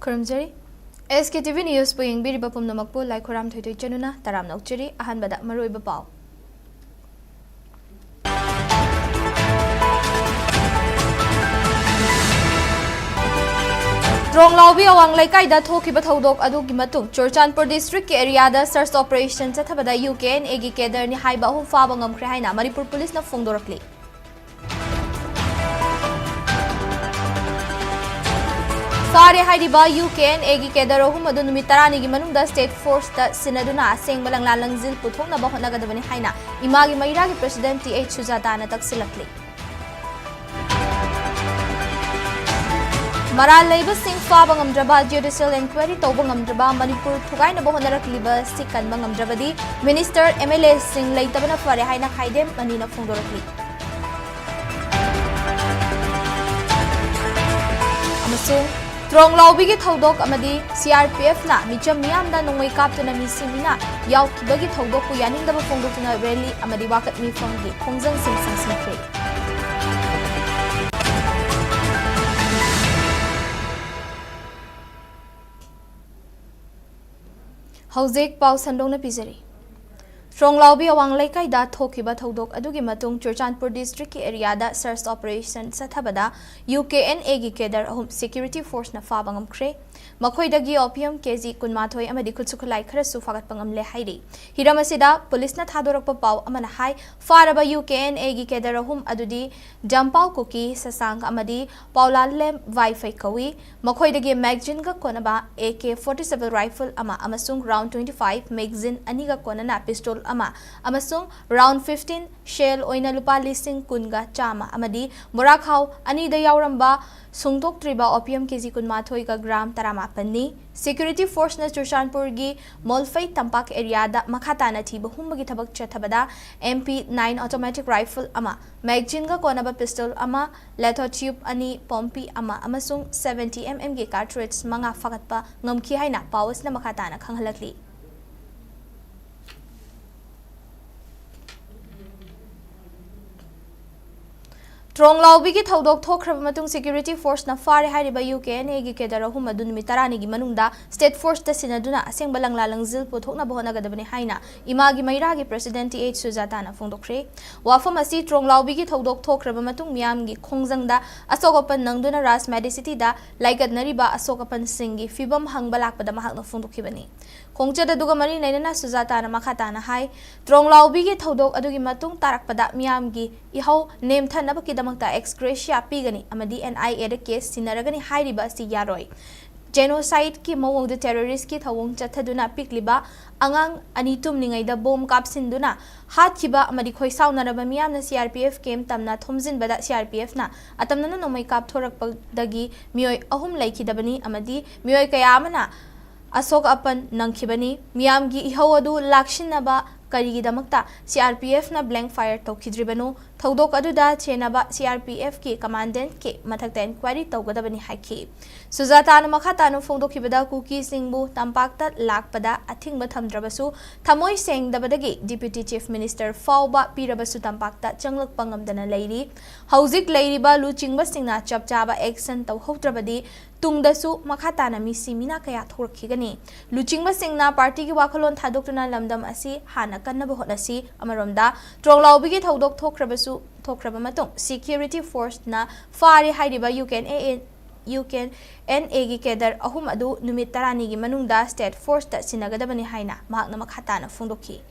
Kurumjari SKTV News Puying Biri Bapum Namakpo Lai Kuram Thoi Chanuna Taram Nokchiri Ahan Bada Maroi Bapau Trong Laubi Awang Laikai da Thoki Bathodok Adu Gimatung Churchanpur District ke area da search operation Chathabada UK and Egi Kedar ni Haiba Hu Fabangam Kraina Manipur Police na Fungdorakli Fare Haidiba UK and Egi Kedar Hum Adu Numitarani Gimanung da State Force da Sinaduna Sing Balang Lalang Zil Puthong na Bahonagadavani Haina Imagi Mairagi President TH Suzatana Taksilakli Maral Labor Sing Fabangam Draba Judicial Inquiry Tobangam Draba Manipur Tugai na Bohonarak Liba Sikan Bangam Drabadi Minister MLA Sing Laitabana Fare Haina Haidem Manina Fundorakli Amasung Trong Laubi ki Thodok Amadi CRPF na Micham Miam da Nongway Kaptuna Misimina Yaw Kibagi Thodok ku Yaning da Fungdokuna Rally Amadi Wakat Mi Fongi Kongzang Sing Sing Hauzek Pau Sandong na Pizari. Trong Laubi Awang Laikai da Thokiba Thodok Adugi Matung Churchanpur District area da search operation sa Thabada UK and Egi Kedar Home Security Force na Fabangam Kre Makoy dagi opium KG Kunmathoy amadi Kutsukulai Kharasu Fagat Pangam Le Hairi Hiramasida Police na Thadorak Papau Amana Hai Faraba UK and Egi Kedar Home Adudi Jampau Kuki Sasang Amadi Paulalem Wi-Fi Kawi Makoy dagi magazine ga konaba AK-47 rifle ama amasung round 25 magazine aniga konana pistol ama amasung round 15 shell oina lupa listing kunga chama amadi morakhaw ani da yauramba sungtok triba opium kg kunmathoi ka gram tarama panni security force na Churchanpur gi Molfai Tampak area da makhata na thiba humbagi thabak chathabada MP9 automatic rifle ama magazine ga konaba pistol ama lethal tube ani pompi ama amasung 70mm gi cartridge manga fagatpa ngamki haina powers na makhata na khanghalakli Trong Laubi ki Thodok Thokraba Matung Security Force na Fare Hariba UK and Egi Kedara Hum Adu Numitarani gi Manungda State Force ta Sinaduna Aseng Balang Lalang Zil Puthok na Bohonagadabani Haina Imagi Mairagi President TH Suzatana Fungdokre Wafam asi Trong Laubi ki Thodok Thokraba Matung Miam gi Khongjangda Asokapan Nangduna Ras Medicity da Laikat Nariba Asokapan Singi Fibam Hangbalakpada Mahak na Fungdokibani Khongchada duga mari naina Suzatana Makhatana Hai Trong Laubi ki Thodok adugi Matung Tarakpada Miam gi Ihaw name thanaba ki Damagta ex gratia pigani amadi NIA the case sinaragani hairiba si yaroi genocide ki mawong the terrorist ki thawong chathaduna pikliba angang anitum ningai da bomb kapsinduna hatkiba amadi khoi saunaraba miyam na CRPF kem tamna thomjin bada CRPF na atamna no nomai kap thorak dagi mioi ahum laikidabani amadi mioi kayamana asok apan nangkhibani miyam gi ihawadu lakshinaba Karigi damakta CRPF na blank fire tokidribanu Thodok aduda chenaba CRPF ki commandant ke mathakta inquiry tawgadabani haiki Suzatana makhatanu fongdokibada kuki singbu tampakta lakpada athingba thamdrabasu thamoi sengdabadagi Deputy Chief Minister Fauba pirabasu tampakta changlak pangamdana leiri hauzik leiriba luchingba singna chapchaba action tawhaudrabadi tungdasu makhatana misimina kaya thorkhigani luchingba singna party ki wakhalon thadokna lamdam asi hana kannaba honasi amaromda Trong Laubi ki Thodok Thokraba Matung Security Force na Fare Haidiba UK and Egi Kedar ahum adu numit tarani gi manungda State Force ta sinagadabani haina mahak na makhatana fungdoki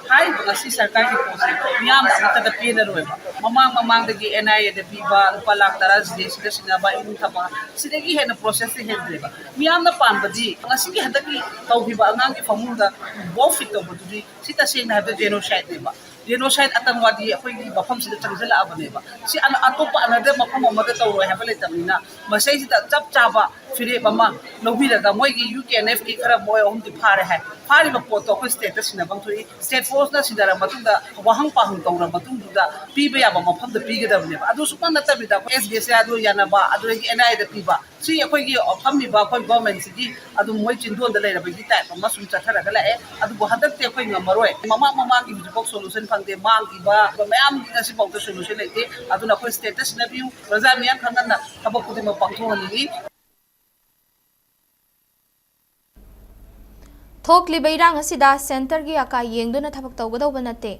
Hai bangasi sarkar ki posi miyam sa ta pina roy mamang dagi NIA de biba palak taraz de sida sinaba in thaba sidagi hen process hen deba miyam na panbadi ngasi ki hadaki tawbiba angang ki famunda bo fit to buduri sita sen na de genocide deba genocide atangwadi akoi gi bafam sida changjala abaneba si an atopa another mafam amada tawro habale tamina masai sida chap chaba fire mama lobira da moi gi UKNF ki khara moi hum di phare hai phari ba poto ko status na bang thuri state force na sidara matunda wahang pahang tawra matunda piba ya ba mafam da piga da ne adu supan na tabi da SDC adu yana ba adu gi NI da piba si akoi gi fammi ba koi government si adu moi chindon da leira ba gi ta ma sum cha thara gala e adu bo hadak te koi ngamaroi mama gi box solution phangde mang gi ba mayam gi ngasi box solution leite adu na koi status na view raza miyan khangan na thaba kudi ma pangthong ni थोक्लिबा इरांग असिदा centre की अका येंगदुना थबक तौगदौबा नते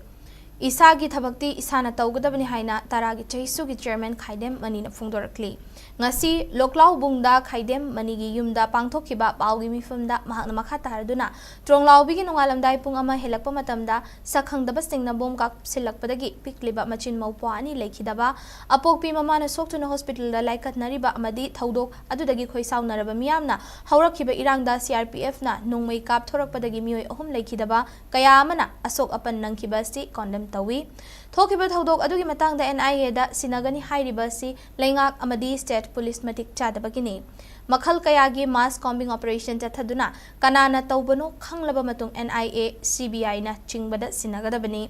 इसागी थबक्ति इसाना तौगदबनि हाइना तारागी चहिसुगी चेयरमैन खाइदेम मनीना फोंदोरक्ली ngasi loklaw bungda khaidem manigi yumda pangthokhiba pawgi mifamda mahakna makha taraduna tronglaw bigi nongalamdai pung ama helakpa matamda sakhangdaba singna bom kak silakpadagi pikliba machin mawpa ani leikhidaba apokpi mamana soktuna hospital da laikat nariba amadi thaudok adudagi khoi saunaraba miyamna haurakhiba irangda CRPF na nongmei kap thorakpadagi mioi ahum leikhidaba kaya amana asok apan nangkhiba si condemn tawi thokiba thaudok adugi matangda NIA da sinagani hairiba si leingak amadi state police matik chadabagini makhal kayagi mass combing operation chathaduna kanana tawbano khanglaba matung NIA CBI na chingbada sinagadabani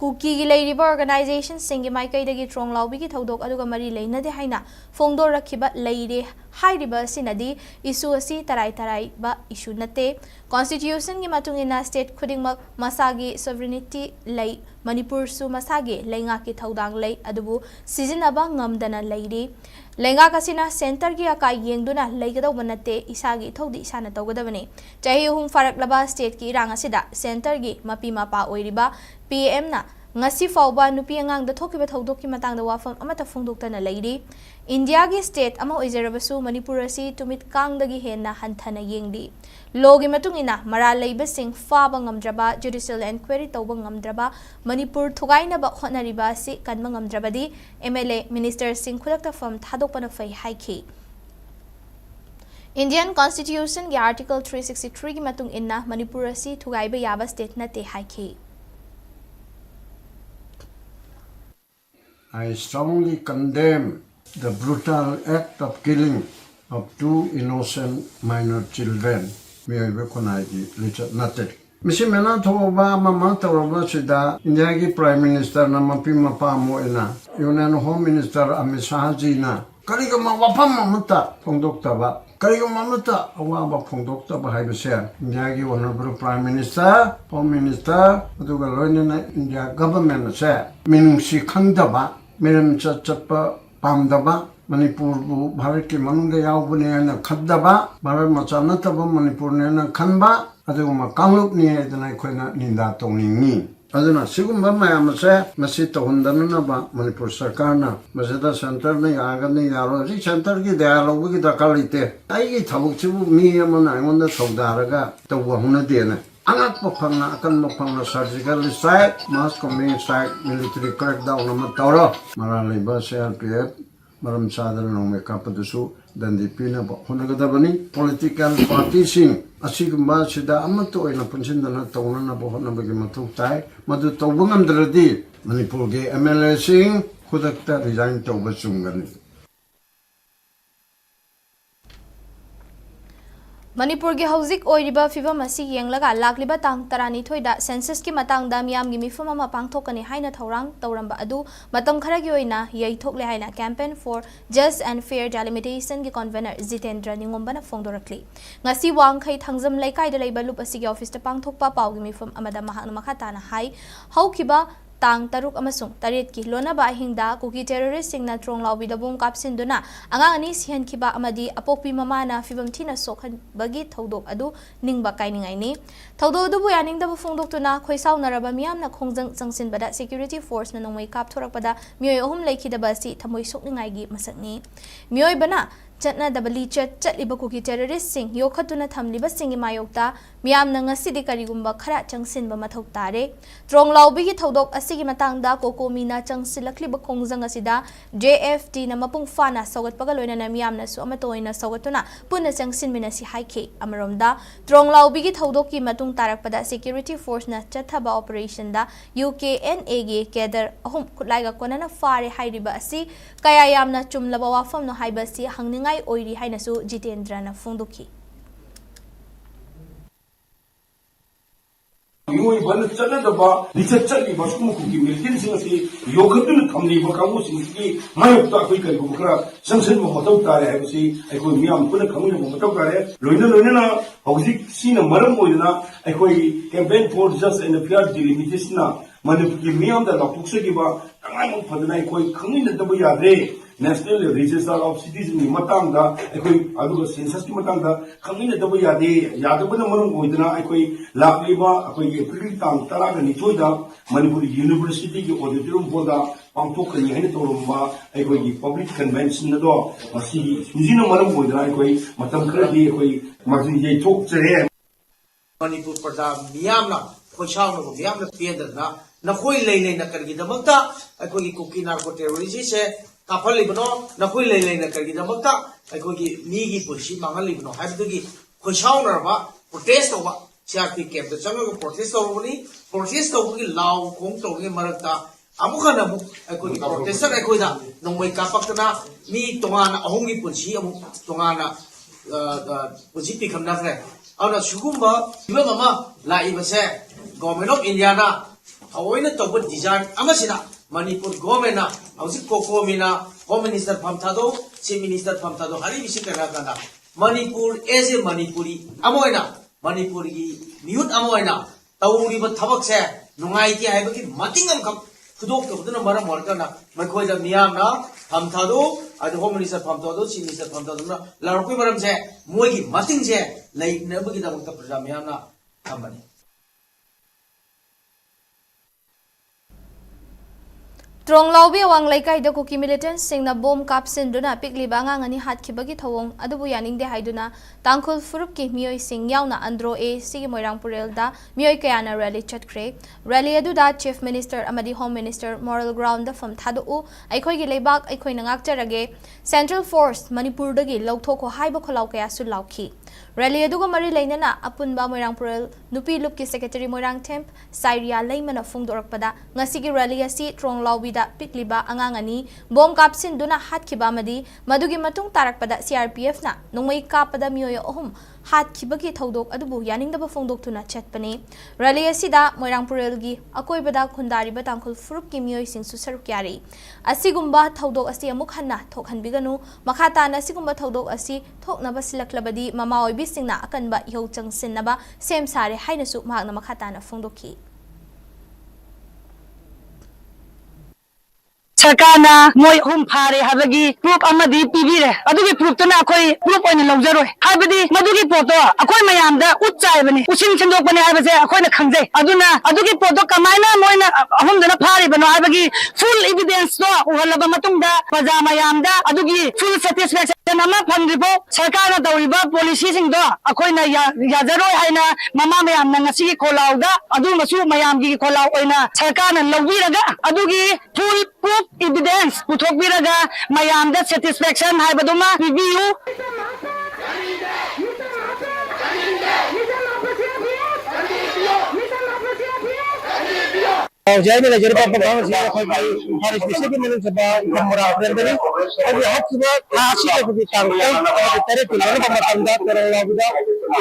kuki gi leiriba organization singi maikai dagi tronglawbi gi thaudok aduga mari leinade haina fongdo rakhiba leire hairiba sinadi issue asi tarai ba issue nate constitution gi matungina state khudingmak masagi sovereignty lei Manipur su masage lenga ki thaudang lei adubu sizinaba ngamdana leiri lenga kasina center gi aka yengduna leigadaw banate isagi thodi isana tawgadabani chahi hum farak laba state ki ranga sida center gi mapi mapa oiriba PM na ngasi fawba nupi angang da thokiba thaudok ki matang da wafam amata phongdoktana leiri India gi state ama oizerabasu Manipur asi tumit kang dagi henna hanthana yengdi logi matungina mara leiba sing faba ngamdraba judicial inquiry tawba ngamdraba Manipur thugaina ba khonariba si kanma ngamdrabadi MLA minister sing khulakta fam thadokpana fai haiki Indian constitution gi article 363 gi matung inna Manipur asi thugaiba yaba state na te haiki I strongly condemn the brutal act of killing of two innocent minor children. Misi mena thoba mama tawaba sida India ki Prime Minister na mapi mapa mo ina Union Home Minister Amit Shah ji na kari ka mawapam mamata phongdok taba kari ka mamata awa phongdok taba hai bese India ki Honorable Prime Minister Home Minister aduga loina India government se minungsi khangdaba मेरम चप्पा पामदबा मणिपुर बु भारत के मनुंग यावबने ना खद्दबा भारत मचा नतबा मणिपुर ने ना खनबा अदुमा कांगलुप नि एदना खोइना निंदा तोंनिंगनि अदुना सिगुम्बा मयामसे मसि तोहंदनबा मणिपुर सरकार ना मसेदा सेंटर ने यागने यारो रि सेंटर की डायलॉग की दरकार लेते आइगी थबुकसिबु मी अमना आंगोंदा सौदारगा तवा हुना देना Anak pafangna akan mafangna surgical strike, mass combing strike, military crackdown nama tawra. Mara leba CRPF, maram sadar nong mekapadusu dan dipina honagadabani political party sing asigumba sida amato ina punsindana tawna na bohona bagi matuk tai madu tawbangam dradi Manipur ge MLA sing khudakta resign tawba chungani. Manipur gi hauzik oiriba fiba masi yenglaga lakliba tang tarani thoida census ki matang da miyam gi mifam ama pangthokani haina thorang tawramba adu matam khara gi oina yaithokle haina campaign for just and fair delimitation gi convener Jitendra Ningombana phongdorakli ngasi wangkhai thangjam laikai da leiba lup asigi office ta pangthokpa paw gi mifam amada mahakna makhatana hai haukiba tang taruk amasung tarit ki lona ba hingda kuki terrorist singna tronglao bidabung kapsinduna angang ani sihan khiba amadi apokpi mamana fibam thina sokhan bagi thodok adu ningba kainingai ni thodo du bu yaning da phongdok tuna khoisau naraba miyam na khongjang changsin bada security force na nongmai kap thorak pada mioi ahum leikhi da ba si thamoi sokningai gi masakni mioi bana chatna dabali chatliba kuki terrorist sing yokhatuna thamliba singi mayokta miyam na ngasidi karigumba khara changsinba mathok tare tronglao bigi thodok asigi matangda kokomi na changsilakliba khongjang asida JFT na mapung fana sogat pagaloina na miyam na su amatoina sogatuna punna changsinmina si haike amaromda tronglao bigi thodok ki matung tarakpada security force na chathaba operation da UKNA gi kedar ahum kutlaiga konana fare hairiba asi kaya yamna chumlaba wafam no haiba si hangninga oiri hainasu Jitendra na phongdokhi Yoi ban chana daba research chali baskum ku ki milkin sing si yokhatun thamli ba kamu sing ki mayok ta koi kai bu kra sansen mo matau tare hai si ai koi miam puna khamu mo matau tare loina na hojik sina maram oina ai koi campaign for just and fair delimitation na Manipur ki miam da lapuk se ki ba kangai mo phadna ai koi khamu na daba ya re national register of citizens ni matangda ekoi aduga census ki matangda khamina dabu yade yadabana marum oidna ekoi lapliba ekoi april tam taraga ni choida Manipur University ki auditorium boda pangtok kani haine torumba ekoi ki public convention do masi sujina marum oidna ekoi matam khara di ekoi marjin ye thok chere Manipur Prada Miyamna Koshang no Miyamna Piedana Nakoi Lane Nakargi the Mata Akogi Cookie Narco Terrorism Kapali Bono Nakoi Lane Nakargi the Mata Akogi Nigi Pushi Mangali no Habitugi Koshang Rava protest over CRP camp the jungle protest over Lao Kong Togi Marata Amukanamu Akogi protester Akoida no way Kapakana me Tongana Hongi Pushi Tongana Pushi Pikam Nafre. Ana Shukumba, Iba Mama, La Ibase, Government of Indiana, Hawaii Topo Design, Amasina, Manipur Government, Ausi Koko Mina, Home Minister Pamtado, Chief Minister Pamtado, Hari Vishikanagana, Manipur as a Manipuri, Amoina, Manipuri, Mute Amoina, Tauri but Tabakse, Nungaiti, I became Matingam come to the Mara Morgana, Makoida Miamna, Pamtado, at the Home Minister Pamtado, Chief Minister Pamtado, Larukumaram, Mogi, Mating, like never get out of the Pajamiana company. Trong Laubi Wang Laikai the Cookie militants sing the bomb caps in Duna, Pigli Bangang and Hat Kibagi Tawong, Adabuyaning de Haiduna, Tankul Furuki, Mio sing Yauna, Andro A, Sigimoyang Purelda, Mio Kayana Rally Chat Cray, Rally Aduda, Chief Minister, Amadi Home Minister, Moral Ground from Tadu, Aikogi Lebak, Aikoinang Actorage, Central Force, Manipur Dagi, Lotoko, Haibokolauka Sulauki. Rally Aduga Mari Lanana, Apunba Moyang Purel, Nupi Lupki Secretary Moyang Temp, Syria Layman of Fungdorpada, Nasigi Rally Asi, Trong Laubida, Pikliba, Angangani, Bomb Capsin Duna Hat Kibamadi, Madugi Matung Tarakpada, CRPF na, Nungay Kapada Mioyo Ohum, Hat Kibagi Todok Adubu, Yaning the Bafungdok to Nachetpane, Rally Asida, Moyang Purelgi, Akoibada Kundari Batankul Fruki Mio sing Susarukari, Asigumba Todok Asi Mukhana, Tokan Biganu, Makata Nasigumba Todok Asi, Tok Nabasilaklabadi, Mama Bising na Akanba Yo Chang Sinaba, Same Sare, Hainasu Magna Makata na Fundoki. Sarkana moy Imphal habagi proof amadi pibire adugi proof tona akoi proof oina lawjaroi habadi madugi poto akoi mayamda utchai bani usin chendok bani habase akoi na khangjai aduna adugi poto kamaina moina ahumdana phari bano habagi full evidence to uhalaba matungda paja mayamda adugi full satisfaction ama phangribo sarkana dawriba policy sing do akoi na yajaroi haina mama mayam na ngasi kholauda adu masu mayam gi kholau oina sarkana lawiraga adugi full proof evidence puthok biraga mayam da satisfaction hai baduma review Jai Mela Jerpa Pagong Sia Hari Spesial Menu Seba Kamura Prendani Abi Hakiba Asia Bagi Tangka Tere Pilana Pamatanda Kerala Buda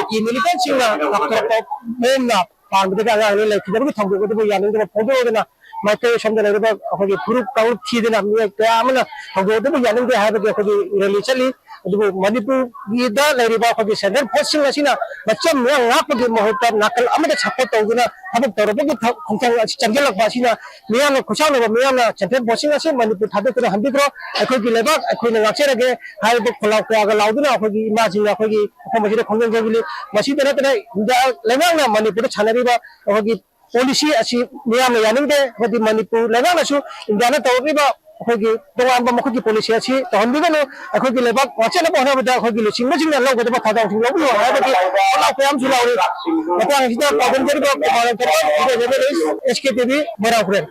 Ki Militan Singa Aktor Mena Pandega Yang Lele Kita Bagi Tangka Kutu Yang Lele Foto Dena Maka Shamda Lele Bagi Puruk Kau Tidena Miak Amana Tangka Kutu Yang Lele Hai Bagi Religially Manipur Gida Leriba Bagi Sender Posting Asina Macam yang Bagi Mahutan Nakal Amada Sapot Tanguna Habuk Torobo Kongkang Changelak Basina Miana Kushana Miana Champion Posting Asin Manipur Tabuk Hambikro Akoi Lebak Akoi Nacherage Hai Kolaka Lauduna Bagi Imagine Bagi Komajira Kongan Javili Masida Levana Manipur Chanariba Bagi Policy Asi Miana Yaninde Bagi Manipur Levana Su Indiana Toriba Hogi Doamba Moki Policy Asi Tondivano Akoi Lebak Wachana Bonavada Hogi Luching Logo the Bakata Logo Pam Sulauri Matang Hida Pagan Jeriba Sktv'S Manipur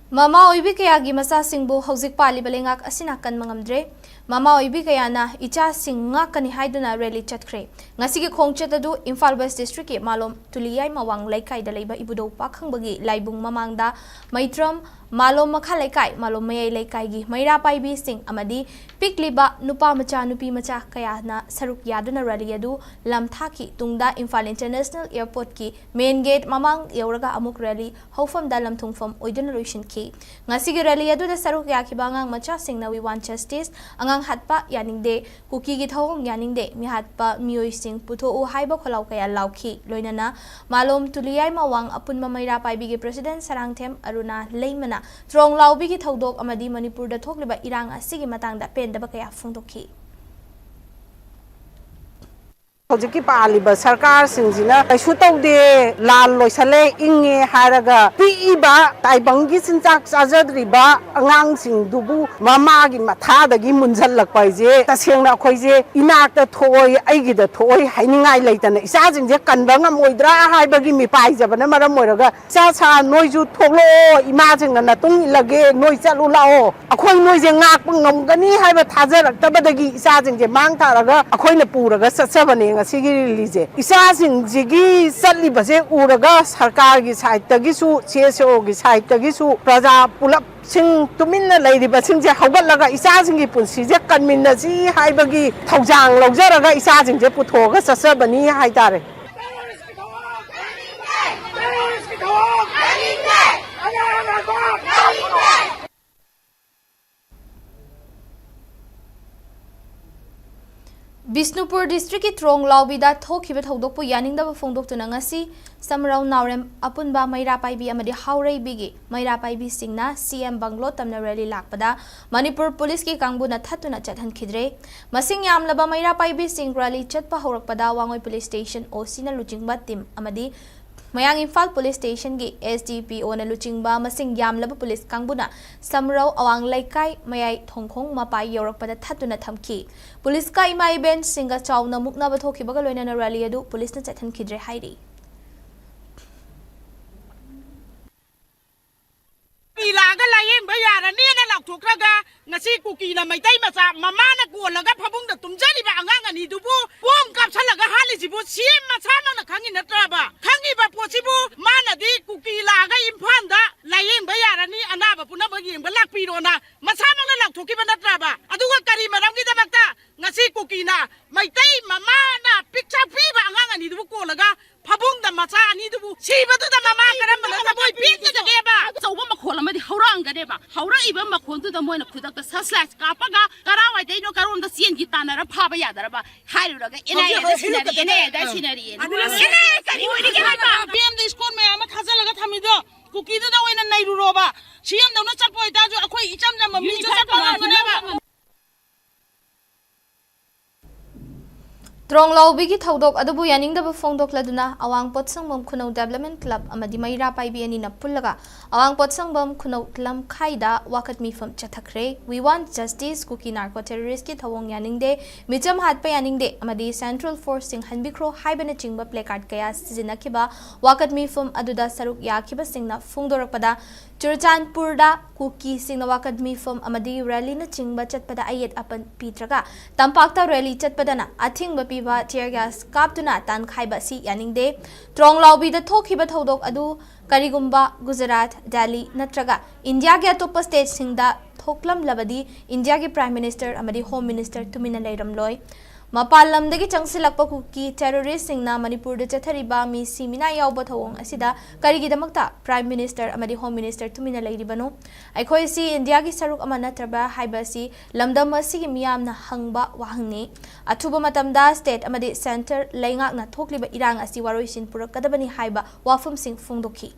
Mama Oibi Kayagi Masa Singbo Hosik Pali Balengak Asinakan Mangamdre Mama Oibi Kayana Icha Singa Kani Haiduna Rally Chatkre Ngasigi Kongchatadu Imphal West District Malom Tuliyai Mawang Laikai Dalaiba Ibudo Pakhang Bagi Laibung Mamangda Maitram Malom Makalaikai Malom Mayai Laikai Gi Maira Paibi Sing Amadi Pikliba Nupa Macha Nupi Macha Kayana Saruk Yaduna Rally Yadu Lam Thaki Tungda Imphal International Airport Ki Main Gate Mamang Yauraga Amuk Rally Hofam Dalam Tungfam Oidun Rushin ꯐꯣꯡꯗꯣꯛꯈꯤ ꯉꯁꯤꯒꯤ rally ꯑꯗꯨꯗ ꯁꯔꯨꯛ ꯌꯥꯈꯤꯕ ꯑꯉꯥꯡ ꯃꯆꯥꯁꯤꯡꯅ ꯋꯤ one justice ꯑꯉꯥꯡ ꯍꯥꯠꯄ ꯌꯥꯅꯤꯡꯗꯦ ꯀꯨꯀꯤꯒꯤ ꯊꯧꯑꯣꯡ ꯌꯥꯅꯤꯡꯗꯦ ꯃꯤꯍꯥꯠꯄ ꯃꯤꯑꯣꯏꯁꯤꯡ ꯄꯨꯊꯣꯛꯎ ꯍꯥꯏꯕ ꯈꯣꯜꯂꯥꯎ ꯀꯌꯥ ꯂꯥꯎꯈꯤ ꯂꯣꯏꯅꯅ ꯃꯥꯂꯣꯝ ꯇꯨꯂꯤꯌꯥꯏ ꯃꯋꯥꯡ ꯑꯄꯨꯟꯕ ꯃꯩꯔꯥ ꯄꯥꯏꯕꯤꯒꯤ ꯄ꯭ꯔꯦꯁꯤꯗꯦꯟꯠ ꯁꯔꯥꯡꯊꯦꯝ ꯑꯔꯨꯅꯥ ꯂꯩꯃꯅ ꯇ꯭ꯔꯣꯡ ꯂꯥꯎꯕꯤꯒꯤ ꯊꯧꯗꯣꯛ ꯑꯃꯗꯤ ꯃꯅꯤꯄꯨꯔꯗ ꯊꯣꯛꯂꯤꯕ ꯏꯔꯥꯡ ꯑꯁꯤꯒꯤ ꯃꯇꯥꯡꯗ ꯄꯦꯟꯗꯕ ꯀꯌꯥ ꯐꯣꯡꯗꯣꯛꯈꯤ ꯍꯧꯖꯤꯛꯀꯤ ꯄꯥꯜꯂꯤꯕ ꯁꯔꯀꯥꯔꯁꯤꯡꯁꯤꯅ ꯀꯩꯁꯨ ꯇꯧꯗꯦ ꯂꯥꯟ ꯂꯣꯏꯁꯜꯂꯦ ꯏꯪꯉꯦ ꯍꯥꯏꯔꯒ ꯄꯤꯛꯏꯕ ꯇꯥꯏꯕꯪꯒꯤ ꯆꯤꯟꯖꯥꯛ ꯆꯥꯖꯗ꯭ꯔꯤꯕ ꯑꯉꯥꯡꯁꯤꯡꯗꯨꯕꯨ ꯃꯃꯥꯒꯤ ꯃꯊꯥꯗꯒꯤ ꯃꯨꯟꯓꯜꯂꯛꯄ ꯍꯥꯏꯁꯦ ꯇꯁꯦꯡꯅ ꯑꯩꯈꯣꯏꯁꯦ ꯏꯅꯥꯛꯇ ꯊꯣꯛꯑꯣꯏ ꯑꯩꯒꯤꯗ ꯊꯣꯛꯑꯣꯏ ꯍꯥꯏꯅꯤꯡꯉꯥꯏ ꯂꯩꯇꯅ ꯏꯆꯥꯁꯤꯡꯁꯦ ꯀꯟꯕ ꯉꯝꯃꯣꯏꯗ꯭ꯔꯥ ꯍꯥꯏꯕꯒꯤ ꯃꯤꯄꯥꯏꯖꯕꯅ ꯃꯔꯝ ꯑꯣꯏꯔꯒ ꯏꯆꯥ ꯅꯣꯏꯁꯨ ꯊꯣꯛꯂꯛꯑꯣ 이마징나 나tung 일러게 노이 짤로 라오 아코이 노이제 ngakpung ngomgani haiba thajaraktabadagi isajingje mang taraga akoina puraga satsabane ngasigi release isajingjigi chatlibase uraga sarkar gi side tagi su CSO gi side tagi su praja pulap sing tuminna leiriba singje hawgatlaga isajingi punsije kanminnasi haibagi thaujang laujaraga isajingje puthoga satsabani haitare Bisnupur district ki Trong Laubida thokiba thodokpu yaningdaba phongdoktuna ngasi samrau naurem apunba maira paibi amadi haurei bigi maira paibi singna CM Banglo tamna rally lakpada Manipur police ki kangbuna thatuna chathan khidre masing yamlaba maira paibi sing rally chatpa horakpada wangoi police station OC na luchingba team amadi Mayang Imphal police station gi SDPO na luchingba masing yamlaba police kangbuna samrau awang laikai mayai thongkhong mapai yorakpada thatuna thamki police ka imai ben singa chawna mukna ba thoki baga loina na rally adu police na chathan khidre hairi Ilaga layeng bayara ni na lakthokraga ngasi kuki na maitai macha mama na kolaga phabung da tumjani ba angang ani dubu pom kapsalaga hali jibu sim macha na khangi natraba khangi ba posibu mana di kuki laga imphal da layeng bayara ni anaba puna ba yeng ba lakpiro na macha na lakthoki ba natraba aduga kari maram gi damakta ngasi kuki na maitai mama na picture pi ba angang ani dubu kolaga phabung da macha ani dubu sibadu da mama karam ba na boy pi da deba chawba makhol amadi haurang gadeba haura iba makhol tu da moina khudak da slash kapaga karawai dai no karon da sien gi tanara phaba yadaraba hairuraga ena da sinari ena kari woni ge ba pm da skon me ama khajalaga thamido kuki da oina nairu roba siam da no chapoi da jo akhoi icham jam mi jo chapa nganeba Trong Laubigi thodok adubu yaningdaba phongdokladuna awang potsangbam khunau development club amadi maira paibi ani na pullaga awang potsangbam khunau lam khaida wakat mifam chathakre we want justice kuki narco terrorist ki thawong yaningde micham hatpa yaningde amadi central force sing hanbikro haibana chingba placard kaya sizinakhiba wakat mifam aduda saruk yakhiba singna phongdorakpada Churchanpurda kuki singna wakat mifam amadi rally na chingba chatpada ayet apan pitraga tampakta rally chatpadana athingba piba tear gas kaptuna tan khaiba si yaningde Trong Laubida thokiba thodok adu karigumba Gujarat Delhi natraga India ge atop state singda thoklam labadi India ge prime minister amadi home minister tumina leiram loi Mapal lamdagi changsilakpa kuki terrorist singna Manipur da chathariba mi simina yawba thawong asida karigidamakta prime minister amadi home minister tumina leiribano aikhoi si India gi saruk ama natraba haibasi lamdam asigi miyamna hangba wahangni athuba matamda state amadi center leingak na thokliba irang asi waroisin purakadabani haiba wafum sing phongdokhi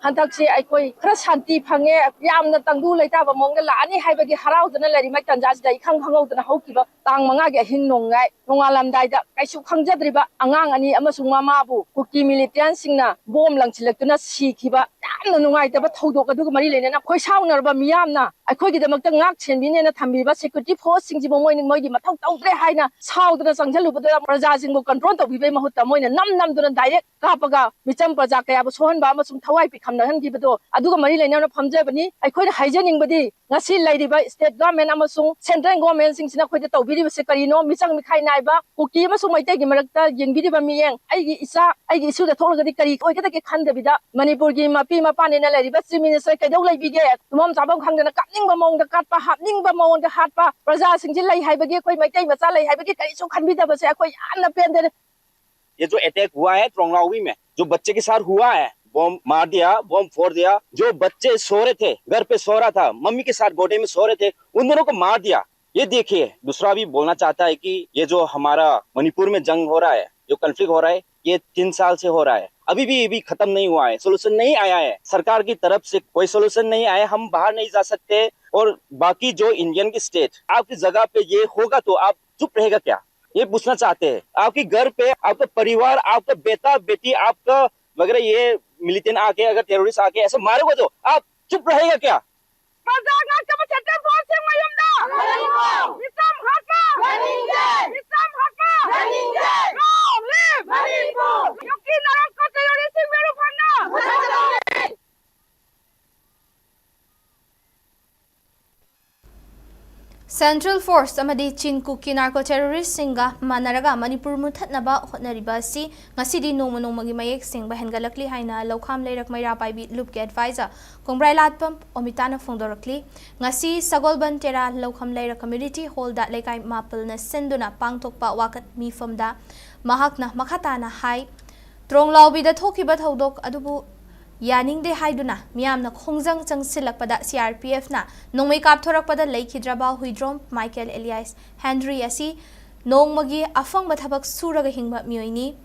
Hantakse aikoi khara shanti phange yamna tangdu leita ba mongda laani haibagi haraudana lari mai tanjas dai khang khangudana haukiba tang manga ge hing nongai nongalam dai da kaisu khangjadriba angang ani amasung mama bu kuki militant singna bom langchilaktuna sikhiba yamna nongai da ba thodok adu mari lenena khoi saunarba miyamna aikoi gi damakta ngak chenbine na thambiba security force singji bo moini moigi mathau tawdre haina saudana sangjalubada praja singbu control tawbibe mahutta moina nam duna direct kapaga micham praja kaya bu sohonba amasung thawai pi khamnahan gibedo aduga mari leina phamjabani aikoi haijaningbadi ngasi lairiba state government amasung central government singsina khoida tawbiriba se karino michang mikhai naiba kuki amasung maitai gi marakta yengbiriba miyeng aigi isa aigi isu da tholagadi kari oigada ke khandabida manipur gi mapi mapane na lairiba chief minister kaidau laibige tumam sabam khangdana kapningba mongda katpa hapningba mongda hatpa praja singji lai haibagi koi maitai macha lai haibagi kari su khanbida base akoi anna pende ये जो attack हुआ है ट्रोंगलावी में, जो बच्चे के साथ हुआ है, बॉम्ब मार दिया, बॉम्ब फोड़ दिया, जो बच्चे सो रहे थे, घर पे सो रहा था, मम्मी के साथ गोदे में सो रहे थे, उन दोनों को मार दिया। ये देखिए, दूसरा भी बोलना चाहता है कि ये जो हमारा मणिपुर में जंग हो रहा है, जो कॉन्फ्लिक्ट हो रहा है, ये 3 साल से हो रहा है, अभी भी खत्म नहीं हुआ है, सोल्यूशन नहीं आया है, सरकार की तरफ से कोई सोल्यूशन नहीं आया, हम बाहर नहीं जा सकते। और बाकी जो इंडियन की स्टेट, आपकी जगह पे ये होगा तो आप चुप रहेगा क्या? ये पूछना चाहते हैं। आपके घर पे आपका परिवार, आपका बेटा बेटी, आपका वगैरह ये मिलिटेंट आके, अगर टेररिस्ट आके ऐसा मारेगा तो आप चुप रहेगा क्या? Central Force amadi Chin Kuki narco terrorist singa manaraga Manipur muthatnaba hotnariba si ngasidi nongmagi mayek singba hengalakli haina lokham leirak maira paibi lupke advisor Kongbrai Latpam Omitana Fondorakli ngasi Sagolban Tera Lokham Leirak Community Hall da lekai mapel na senduna pangtokpa wakat mifamda mahakna makhatana hai Tronglaubi da thokiba thodok adubu Yaning de haiduna miyam na khongjang changsilak pada CRPF na nongmei kap thorak pada leikidraba huidrom Michael Elias Henry asi nongmagi afang bathabak suraga hingba mioini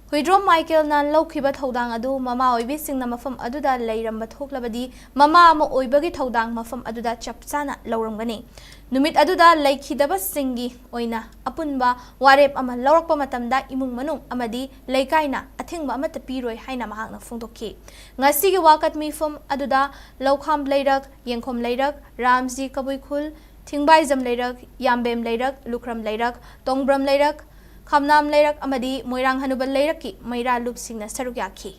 huidrom Michael nan lokhiba thodang adu mama oibi singna mafam aduda leiramba thoklabadi mama ama oibagi thodang mafam aduda chapchana lawramgani numit aduda leikhidaba singi oina apunba warep ama lawrakpa matamda imung manung amadi leikaina athingba amata piroi haina mahakna phongdokki ngasigi wakat mifam aduda lokham leirak yengkhom leirak ramji kabuikhul thingbaizam leirak yambem leirak lukram leirak tongbram leirak khamnam leirak amadi moirang hanubal leiraki maira lup singna saruk yakhi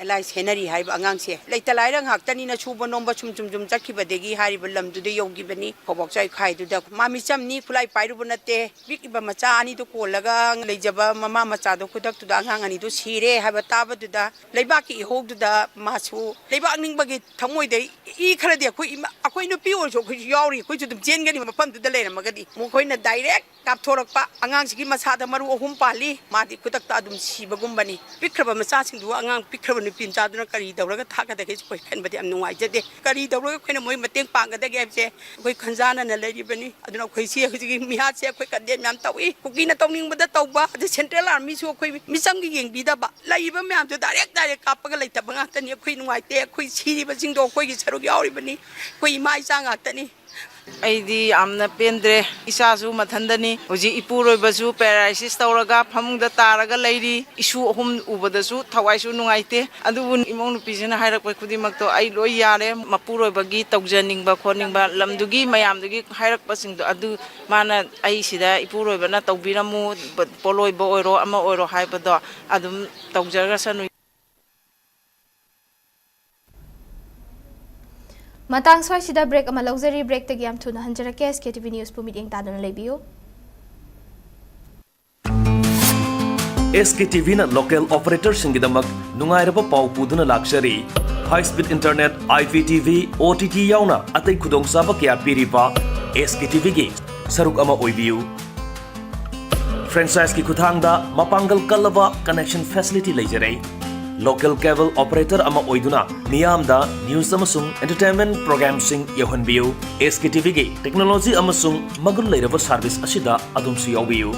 Elias Henry hai angang se leita lairang haktani na chubo nomba chum chakibadegi hari balam du de yogi bani phobok chai khai du da mami chamni khulai pairu bunate bikiba macha ani do kolaga leijaba mama macha do kudak tu da angang ani do sire ha bataba du da leibaki hog du da masu leibak ning bagi thamoi de I khara de akoi no pi or so khoi yauri khoi chu dum chen gani mapam du da le magadi mo khoi na direct kap thorak pa angang sigi macha da maru ohum pali madi kudak ta dum sibagum bani bikraba macha sing du angang bikraba pin cha duna kari dawraga thaka da kai koi khan badi am nuai jade kari dawraga khoina moi mateng panga da ge se koi khanjana na lei bani aduna khoi si gi miha se khoi kadde myam tawi kuki na tawning bada tawba the central army so khoi misam gi yeng bi da ba lai ba myam to direct kapaga lai tabanga tani khoi nuai te khoi siri ba jing do khoi gi saruk yauri bani khoi mai cha nga tani Aidi amna pendre isasu mathandani hoji ipuroi basu paralysis tawraga phamungda taraga leiri isu hum ubadasu thawaisu nungaite adubun imong nupisina hairakpa khudimak to ai loi yare mapuroi bagi tawjaningba khoningba lamdugi mayamdugi hairakpa singdo adu mana ai sida ipuroi bana tawbiramu poloi bo oiro ama oiro haibado adum tawjarga sanu Matang swai sida break ama luxury break tagi am thuna hanjarake SKTV News pu meeting taduna lebiyo SKTV na local operator singidamak nungairaba pau puduna luxury high speed internet IPTV OTT yauna atai khudong saba kya piripa SKTV gi saruk ama oibiu franchise ki khuthangda mapangal kalaba connection facility leijare local cable operator ama oiduna miyamda news amasung entertainment program sing yohanbiu SKTV gi technology amasung magun leiraba service asida adumsu yawiu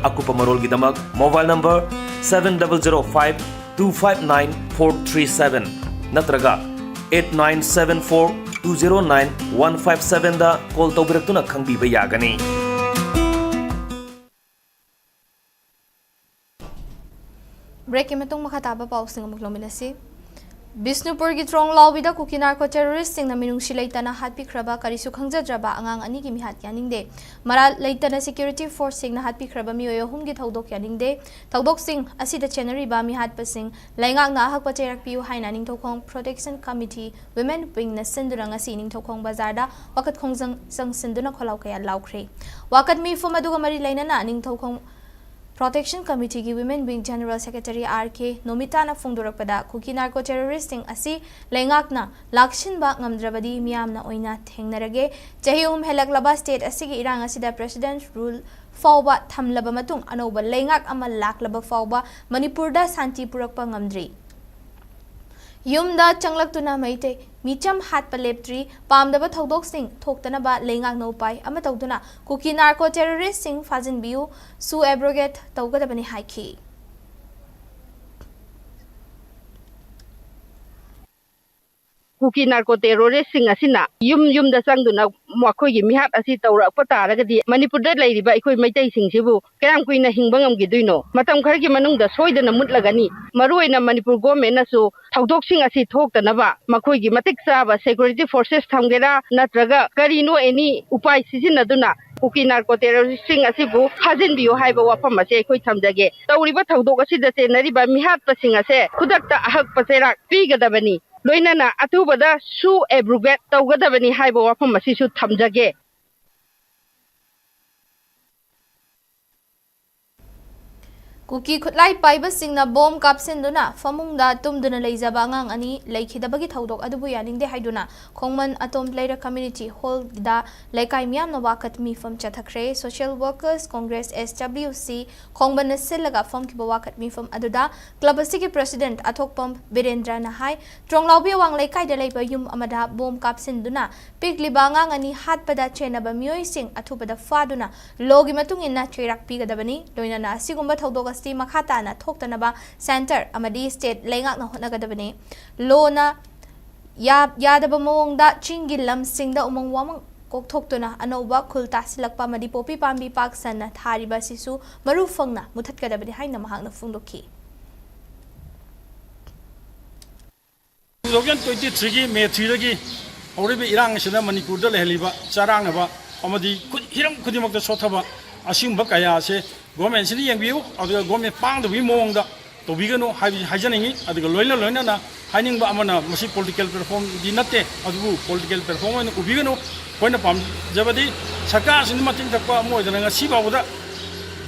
akupa marol gidamak mobile number 7005259437 natraga 8974209157 da call tawbiratuna khangbiba yagani break imatong makataba pausing amuklominasi Bisnupur gi Tronglaubi da kuki narco terrorist sing na minungsi leitana hatpi kraba karisu khangjadraba angang ani gi mihat yaningde mara leitana security force sing na hatpi kraba miyoyo hum gi thodok yaningde thodok sing asida chenari ba mihat pasing laingang na hakpa cherak piu haina ning thokhong protection committee women wing na sindurang asi ning thokhong bazar da wakat khongjang sang sinduna kholau kaya laukhre wakat mi fuma duga mari lainana ning thokhong Protection Committee ki Women Wing General Secretary R.K. Nomitana Fungdurakpada Kuki Narco Terroristing asi Lengakna Lakshinba Ngamdrabadi Miyamna Oina Thengnarage Chahium Helaklaba State asigi irang asida President Rule Fauba Thamlaba Matung Anoba Lengak ama Laklaba Fauba Manipurda Santi Purakpa Ngamdri Yumda Changlaktuna Maite Micham Hat Paleptri Pamdaba Thodok Sing Toktanaba Lengak no Pai Amatoduna Kuki Narco Terrorist Sing Fazin Biu Su Abrogate Togadabani Haiki Kuki narco terrorist sing asina yum da sangduna makhoi gi mihat asi tawra pata ragadi Manipur da leiriba ikoi maitai sing sibu kayam kuina hingbangam gi duino matam khar gi manung da soidana mutlagani maruina Manipur government na su thaudok sing asi thoktanaba makhoi gi matik saba security forces thamgera natraga karino any upai sisinaduna Kuki narco terrorist sing asibu hazin biyo haiba wafam ase ikoi thamjage tawriba thaudok asi da se nariba mihat pa sing ase khudakta ahak paserak pigadabani Loinana atubada su abrogate tawgadabani haiba wafam asisu thamjage Kuki Kutlai Paiba Singna Bomb Kapsinduna Famunda Tumduna Leizabangang Ani Laikidabagi Thaudok Adubu Yaning de Haiduna Kongman Atom Player Community Hall da Laikai Miam Nawakat Mi from Chathakre Social Workers Congress SWC Kongman Silaga from Kibawakat Mi from Aduda Clubasiki President Atokpam Birendra Nahai Tronglaubi Wang Laikai de Laiba Yum Amada Bomb Kapsinduna Pig Libangang Ani Hatpada Chenaba Mui Sing Atubada Faduna Logi Matung in Nachirak Pigadabani Loinana Sigumba Thaudok Makhatana Toktanaba Center Amadi State Lengak na Honagadabani Lona Yadaba Mongda Chingilam Singda Umang Wamang Koktokuna Anoba Kulta Silakpa Madi Popi Pambi Paksana Tariba Sisu Marufangna Mutatkadabani Haina Mahang na Fundoki 2023 May 3 Oribi Irang Sina Manipur da Lehliba Charangaba Amadi Hiram Kudimak Sotaba Ashimba Kaya se Government City Yang View or the government Pang the Wimong to Vigano Hajaning at the Loina Hiding Amana Masi political perform Dinate Adu political performance Ubigano when upon Javadi Sakas in Matin Tapa more than a Siba with that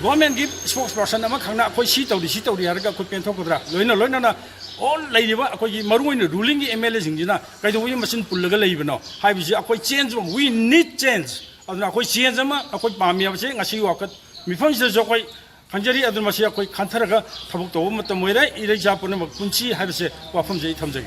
government give spokesperson Amakana Koshito the Sito the Araga could pen Tokra Loina all lady Maruin ruling MLS in Gina Kaidaway machine Pulaga even now I was a quite change we need change Akoi Sienzama, Akoi Pamia saying as you walk me from the Zokoi, Kanjari Adamasia, Kantaraga, Tabuto, Matamuera, Ira Japan, Kunchi, have said, Wafam J. Tamzag.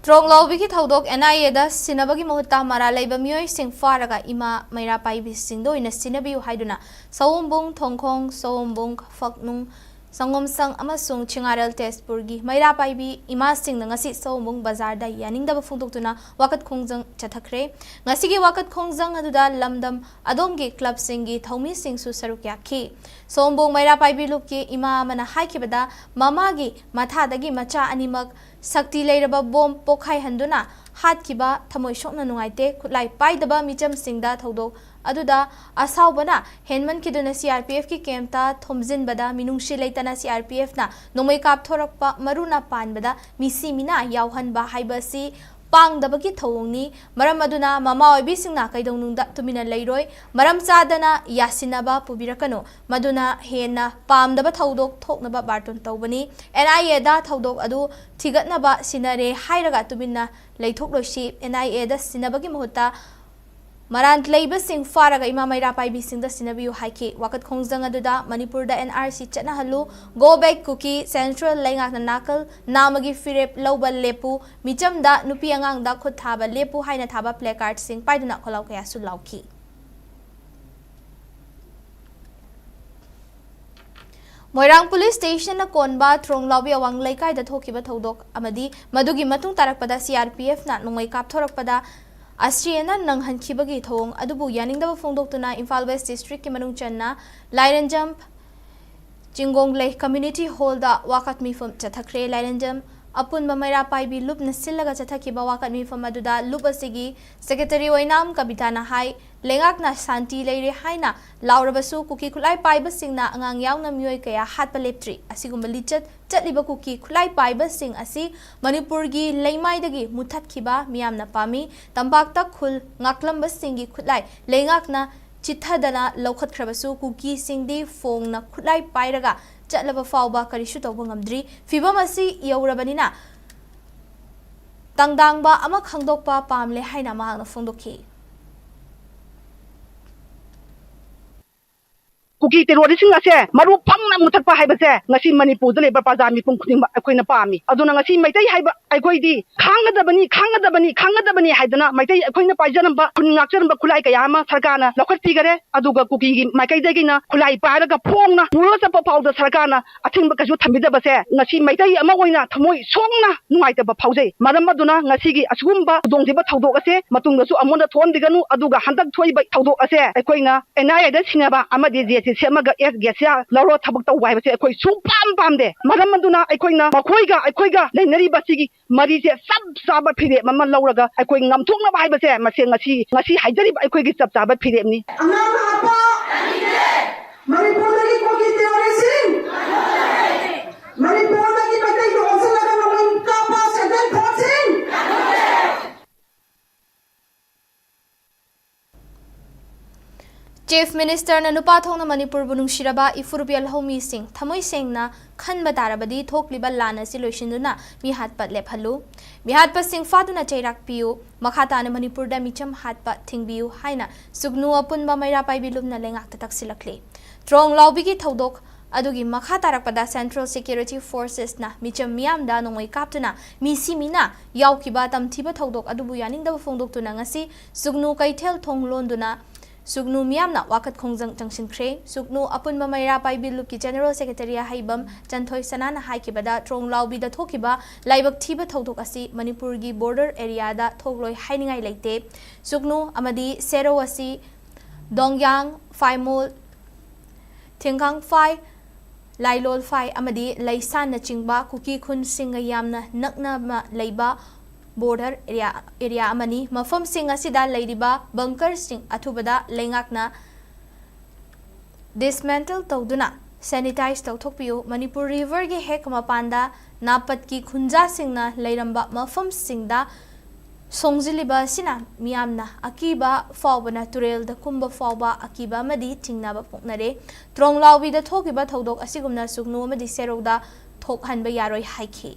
Tronglaw Wiki Thaudok NIA da Sinabagi Mohta Mara Labor Mui Sing Faraga Ima Maira Pai Sindo in a Sinabu Haiduna, Saumbung, Tongkong, Saumbung, Faknung. Sangom sang amasung chingaral test purgi maira paibi ima sing na ngasi saumung bazar da yaning da bafung tuna wakat khongjang chathakre ngasi gi wakat khongjang aduda lamdam adomgi club singi thomi sing su sarukya ki sombung maira paibi lupki ima mana haikibada mamagi matha dagi macha animak sakti leiraba bom pokhai handuna hat kiba thamoi shokna nungaite khutlai paidaba micham singda thodok aduda asaubana henman kiduna CRPF ki kemta thomjin bada minungshi leitana CRPF na nomai kap thorakpa maruna panbada misi mina yauhan ba haibasi pang dabagi thawongni maram aduna mama oibi singna kaidongnungda tumina leiroi maram chadana yasinaba pubirakano maduna hena pamdaba thaudok thoknaba barton tawbani NIA da thaudok adu thigatnaba sinare hairaga tumina leithoklosi NIA da sinabagi mohota Marant Labor Sing Faraga Ima Maira Pai Bising the Sinabu Haiki, Wakat Kongzang Aduda, Manipur da NRC Chatna Halu, Go Back Cookie, Central Langak Nakal, Namagi Firep, Loba Lepu, Micham da Nupiangang da Kutaba, Lepu Haina Taba placard sing Paiduna Kolauka Sulauki. Moirang Police Station na Konba, Trong Lobby Awang Laikai da Tokiba Todok, Amadi, Madugi Matung Tarakpada CRPF na Nungay Kaptorakpada. Astriana nang hankibagi thong adubu yaning da phongdok tuna Imphal West District ki manung channa Lion Jump Jingong Lake Community Hall da wakat mi from chathakre Lion Jump apun mamaira paibi lup na silaga chathaki ba wakat mi from aduda lup asigi Secretary Wainam Kabitana Hai lengak na santi leire haina laurabasu kuki kulai paiba singna angang yaw na miyoi kaya hat paleptri asigumba lichat chatliba kuki kulai paiba sing asi Manipur gi leimai dagi muthat kiba miyam na pami tambak ta khul ngaklamba singi kulai lengak na चिथदना लौखतख्रबसु कुकी सिंगदी फोंगना खुलाई पाइरगा चलबा फावबा करिसु तौबा ngamdri फिबम असि यौरबनिना तंगदांगबा अमा खंगदोकपा पामले हाइना मांगना फोंदोखि कुकी टेरोरिस्टिंग असे मरु फंगना मुथकपा हाइबसे ngasi Manipur da leba paja mi pung khuding akoina pami aduna ngasi maitai haiba akoidi khangadabani haidana maitai akoina paijanamba khunngakcharamba khulai kayama sarkana lokhati gare aduga kuki gi maikai dagina khulai paraga phongna muro chapa phawda sarkana athingba kasu thambidabase ngasi maitai ama oina thamoi songna nuaitaba phawjai maram aduna ngasi gi asugumba dongjiba thawdok ase matungdasu amonda thondiganu aduga handak thoiba thawdok ase akoina NIA da sinaba amadi je semaga SGSya laro thabak taw wai base akoi su pam de maram aduna akoina akoiga leinari basigi mari se sab saba phire mama lauraga akoi ngamthokna bai base mase ngasi haijari akoi gi sab saba phire ni anam apa Manipur lagi kogi terrorism Manipur lagi pakai dosa laga namun kapal sedang forcing Chief Minister na nupathong na Manipur bunung shiraba ifurupial homi sing thamoy sengna khan batarabadi thokliba lana si loishinduna mi hatpat lephalu mi hatpa sing faduna chairak piu makhata na Manipur da micham hatpa thingbiu haina sugnu apun ba maira pai bilum na lengak tataksilakle trong lawbigi thodok adugi makhata rakpada Central Security Forces na micham miam da nongoi kaptuna mi simina yaukiba tamthiba thodok adubu yaning da fongdok tuna ngasi sugnu kaithel thonglonduna Sugnu miyamna wakat khongjang changsinkhre sugnu apun mamayra paibilu ki General Secretary haibam chanthoi sanana haikibada trong lawbi da thokiba laibak thiba thodok asi Manipur gi border area da thokloi hainingai leite sugnu amadi sero asi dongyang faimol thingkang fai lailol fai amadi laisan na chingba kuki khun singa yamna nakna ma leiba border area amani mafam sing asida leiriba bunker sing athubada lengakna dismantle tawduna sanitize tawthokpiu Manipur river ge hek mapanda napat ki khunja singna leiramba mafam singda songjiliba sina miyamna akiba fawbana turel da kumba fawba akiba madi tingnaba poknare tronglawbi da thokiba thodok asigumna sugnu madi seroda thokhanba yaroi haiki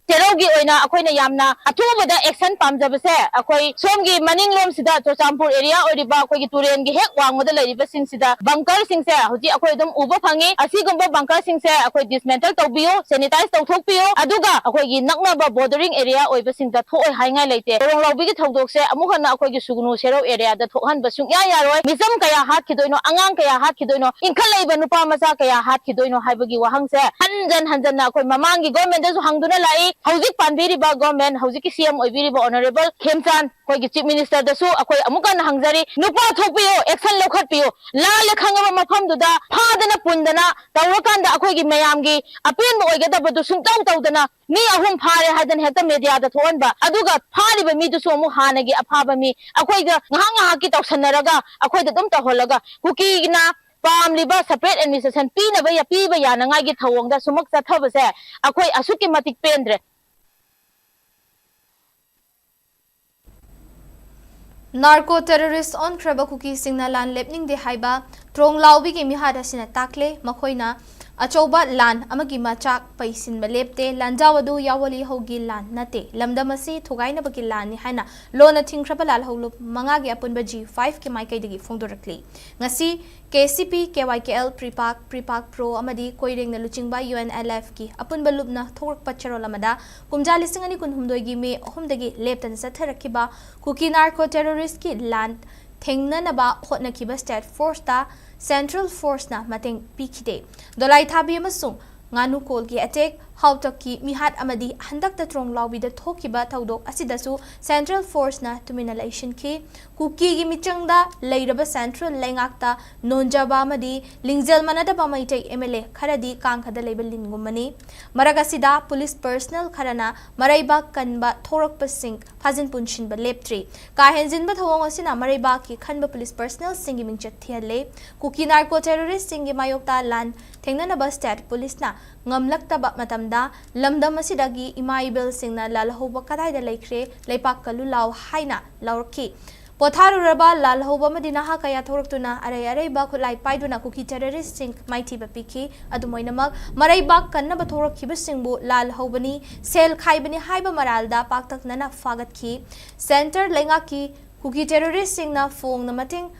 Terogi oina akoina yamna atubada action pamjabase akoi somgi maning lom sida Chochampur area oriba akoi gi turen gi hek wangmoda leriba sing sida bunker sing se hoji akoi dum uba phangi asigumba bunker sing se akoi dismantle tawbiyo sanitize tawthokpiyo aduga akoi gi naknaba bordering area oiba sing da thoi haingai leite rong lawbi gi thodok se amukhana akoi gi sugnu sero area da thokhan ba sung ya yaroi misam kaya hat khidoino angang kaya hat khidoino inkhal leiba nupa masa kaya hat khidoino haibagi wahang se hanjan na akoi mamangi government da su hangduna lai Hauzik Panbiriba government Hauzik CM Oibiriba Honorable Khemchan koi Chief Minister dasu akoi amuka na hangjari nupa thokpiyo action lokhatpiyo la lekhangaba mafam duda phadana pundana tawrakanda akoi gi mayam gi apin oigada badu sungtaw tawdana mi ahum phare hadan heta media da thonba aduga phariba mi dusu amu hanagi aphaba mi akoi ga nganga ki tawsanaraga akoi da dum taholaga kuki na pamliba separate administration piba ya nangai gi thawongda sumak chathabase akoi asuki matik pendre Narco terrorist on kraba kuki singna lan lepning de haiba trong lawbi gi mihada sina takle makoina achoba lan amagi machak paisin balepte lanjawadu yawali hogi lan nate lamdamasi thugaina bagi lan ni haina lona thingkraba lal holu manga gi apunba G5 ke maikai degi phongdorakli ngasi KCP KYKL Prepark Pro amadi koireng na luchingba UNLF ki apunba lubna thorak pacharo lamada kumja lisingani kun humdoi gi me humdagi leptan satharakiba kuki narco terrorist ki land thengna naba hotna kiba state force ta Central Force na mateng pikide dolai thabi amasung nganu kol ki attack hautakki mihat amadi handak ta trong lawbi da thokiba thaudok asidasu Central Force na tuminalation ki kuki gi michangda leiraba Central lengakta nonjaba amadi lingjel manada ba maitai MLA kharadi kangkhada leibel lingumani maragasida police personnel kharana maraiba kanba thorakpa sing phajin punshin ba leptri ka henjin ba thawong asina maraiba ki khanba police personnel singi mingchat thiale kuki narco terrorist singi mayokta lan thengnana ba state police na ngamlakta ba matam matamda lamdam asidagi ima ibel singna lalhoba kadaida laikre leipak kalu law haina laurki Potharu raba lalhoba madina ha kaya thoraktuna arai ba khulai paiduna kuki terrorist sing maiti ba piki adumoinamak marai ba kanna ba thorakhiba singbu lalhobani sel khaibani haiba maralda paktak nana fagat ki center lenga ki kuki terrorist singna fong na mating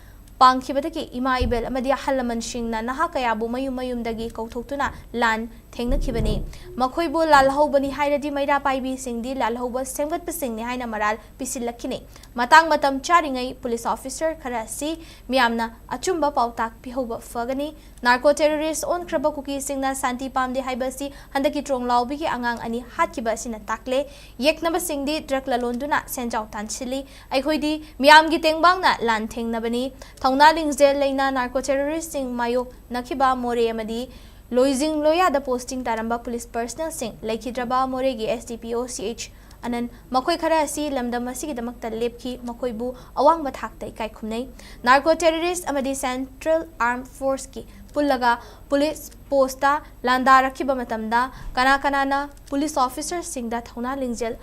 pangkhibadaki ima ibel amadi halaman singna naha kaya bu mayum dagi kauthotuna lan thengna khibani makhoibu lalhobani hairadi maira paibi singdi lalhoba semgat pasingni haina maral pisilakini matang matam charingai police officer khara si miamna achumba pautak pihoba fagani narco terrorist on kraba kuki singna santi pamde haibasi handaki trong lawbi ki angang ani hatkiba sina takle yeknaba singdi drug lalonduna senjau tanchili aikhoi miamgi tengbangna lan thengnabani thongna lingzel leina narco terrorist sing mayo nakhiba more amadi Loizing loya the posting taramba police personnel sing laikhidraba moregi SDPO CH anan makoi khara si lamdam asigi damakta lepki makoi bu awang bathaktai kai khumnei narco terrorist amadi central armed force ki pullaga police posta landa rakhiba matamda kana na police officer sing da thona lingjel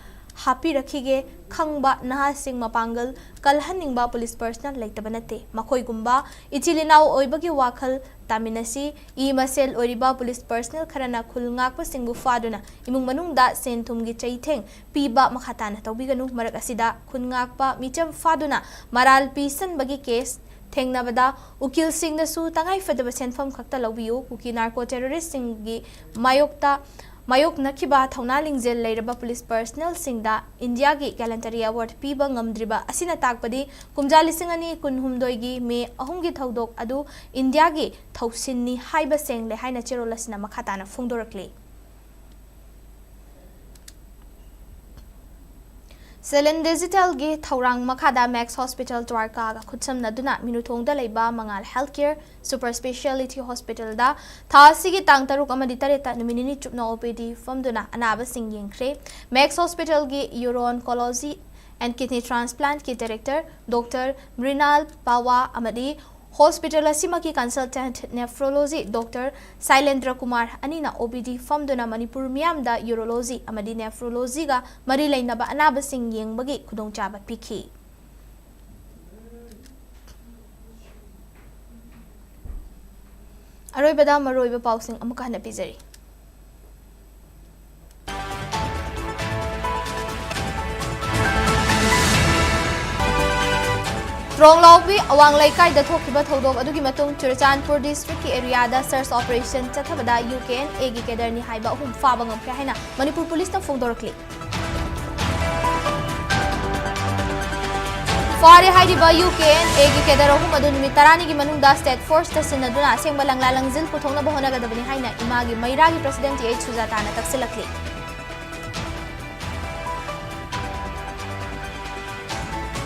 happy rakhige khangba naha sing mapangal kalhaningba police personnel laitabanate makoi gumba ichilinau oibagi wakhal taminasi I masel oriba police personnel kharana khulngak pa singbu faduna imung manungda senthumgi chaitheng piba makhatana tawbiganu marak asida khulngak pa micham faduna maral pisan bagi case thengnabada ukil singna su tangai fadaba senfam khakta lawbiu kuki narco terrorist singi mayok nakhiba thona lingjel leiraba police personnel singda India gi gallantry award piba ngamdriba asina takpadi kumjali singani kunhumdoi gi me ahumgi thodok adu India gi thausinni haiba sengle haina cherolasina makhatana phungdorakle Selen Digital gi Thaurang Makhada Max Hospital Dwarka ga khutsamna duna minuthongda leiba Mangal Healthcare Super Speciality Hospital da thasi gi tang taruk amadi tareta numinini chupna OPD famduna anaba singyengkhre Max Hospital gi Uro-oncology and Kidney Transplant ki Director Dr. Mrinal Pawa amadi Hospital asima ki consultant nephrology Dr. Sailendra Kumar anina OPD famduna Manipur miyam da urology amadi nephrology ga mari lainaba anaba sing yengbagi khudongchaba pikhi aroibada maroiba pausing amuka hana pizari Tronglaubi awang laikai da thokiba thodok adugi matung Churachandpur district ki area da search operation chathabada UKN egi kedarni haiba hum faba ngam kya haina Manipur police na phongdorakli Fare haiba UKN egi kedar hum adu nimi tarani gi manung da state force ta sinaduna sengba langlalangjil puthongna bahona gadabani haina imagi mairagi president H Sujata na taksilakli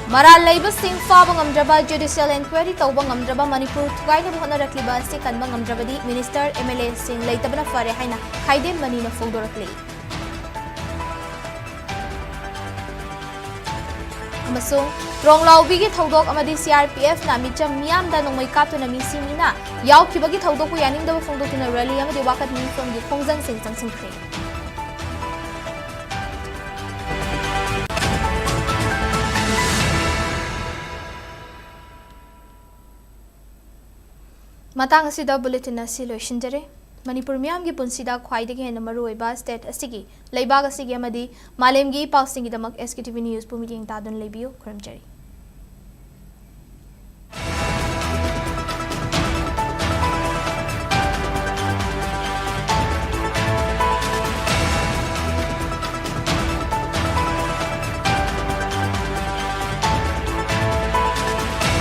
Maral Labour Singh Faba Ngamdraba Judicial Inquiry Tauba Ngamdraba Manipur Thugaina Bhona Rakliba Si Kanba Ngamdrabadi Minister MLA Singh Leitabana Fare Haina Khaidem Manina Phongdorakli Amasung Tronglaubi gi thodok amadi CRPF na micham miyam da nongmai kaptuna mi simina yaukibagi thodok ku yaning da phongdokuna rally amadi wakat mi from gi khongjang sing changsingkhre Matang asida bulletin asi loishinjare Manipur miyam gi punsida khwaidagi hena maruoiba state asigi leibag asigi amadi malemgi pausingi damak SKTV news pumiting tadun lebiyo khurumjari